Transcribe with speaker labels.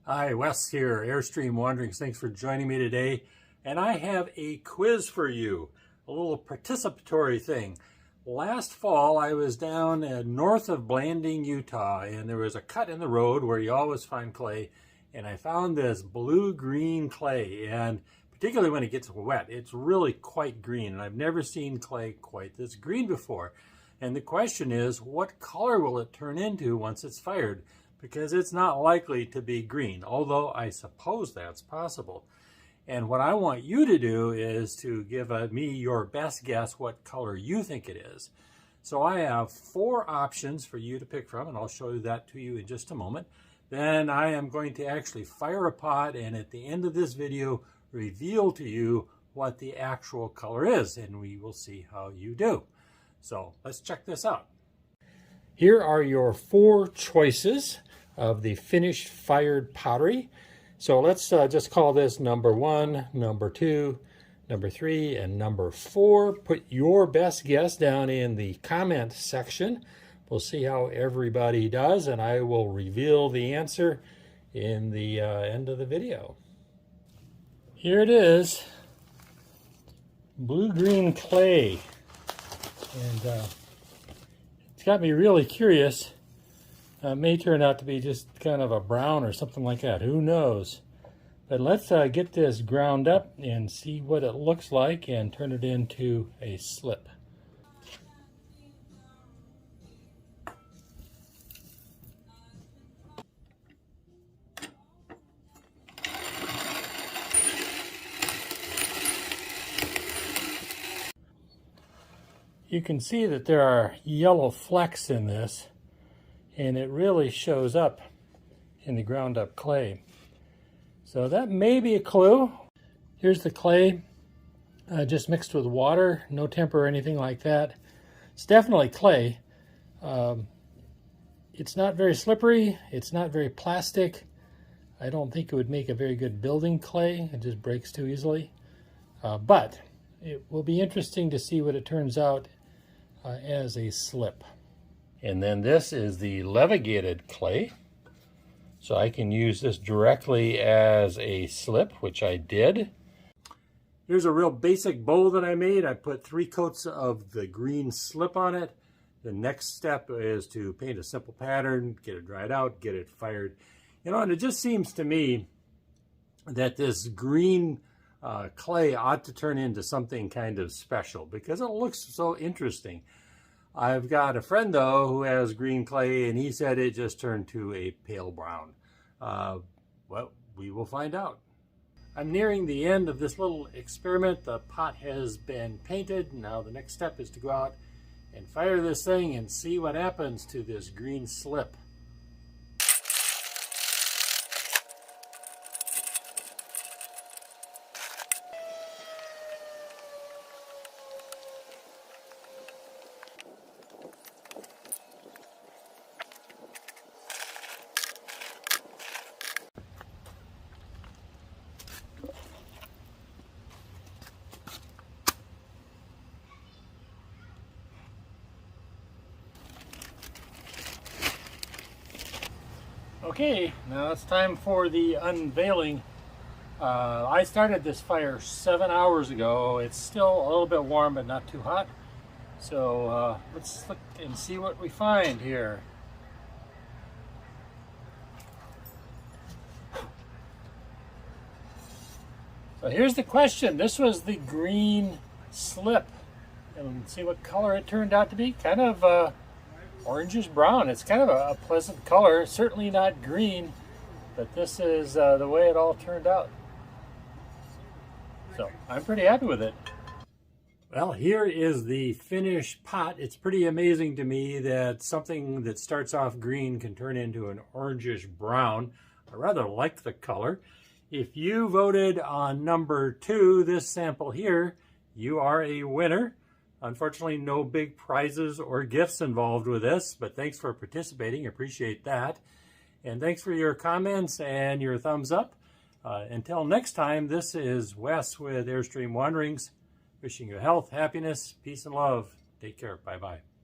Speaker 1: Hi, Wes here, Airstream Wanderings. Thanks for joining me today. And I have a quiz for you, a little participatory thing. Last fall, I was down north of Blanding, Utah, and there was a cut in the road where you always find clay, and I found this blue-green clay, and particularly when it gets wet, it's really quite green, and I've never seen clay quite this green before. And the question is, what color will it turn into once it's fired? Because it's not likely to be green, although I suppose that's possible. And what I want you to do is to give me your best guess what color you think it is. So I have 4 options for you to pick from, and I'll show you that to you in just a moment. Then I am going to actually fire a pot, and at the end of this video, reveal to you what the actual color is, and we will see how you do. So let's check this out. Here are your 4 choices of the finished fired pottery. So let's just call this number 1, number 2, number 3, and number 4. Put your best guess down in the comment section. We'll see how everybody does, and I will reveal the answer in the end of the video. Here it is, blue-green clay. And it's got me really curious. May turn out to be just kind of a brown or something like that. Who knows? But let's get this ground up and see what it looks like and turn it into a slip. You can see that there are yellow flecks in this, and it really shows up in the ground up clay. So that may be a clue. Here's the clay, just mixed with water, no temper or anything like that. It's definitely clay. It's not very slippery, it's not very plastic. I don't think it would make a very good building clay. It just breaks too easily. But it will be interesting to see what it turns out as a slip. And then this is the levigated clay. So I can use this directly as a slip, which I did. Here's a real basic bowl that I made. I put 3 coats of the green slip on it. The next step is to paint a simple pattern, get it dried out, get it fired. You know, and it just seems to me that this green clay ought to turn into something kind of special because it looks so interesting. I've got a friend, though, who has green clay, and he said it just turned to a pale brown. Well, we will find out. I'm nearing the end of this little experiment. The pot has been painted. Now the next step is to go out and fire this thing and see what happens to this green slip. Okay, now it's time for the unveiling. I started this fire 7 hours ago. It's still a little bit warm, but not too hot. So let's look and see what we find here. So here's the question. This was the green slip. And see what color it turned out to be. Kind of orangish brown. It's kind of a pleasant color, certainly not green, but this is the way it all turned out. So I'm pretty happy with it. Well, here is the finished pot. It's pretty amazing to me that something that starts off green can turn into an orangish brown. I rather like the color. If you voted on number 2, this sample here, you are a winner. Unfortunately, no big prizes or gifts involved with this, but thanks for participating. Appreciate that. And thanks for your comments and your thumbs up. Until next time, this is Wes with Airstream Wanderings, wishing you health, happiness, peace, and love. Take care. Bye-bye.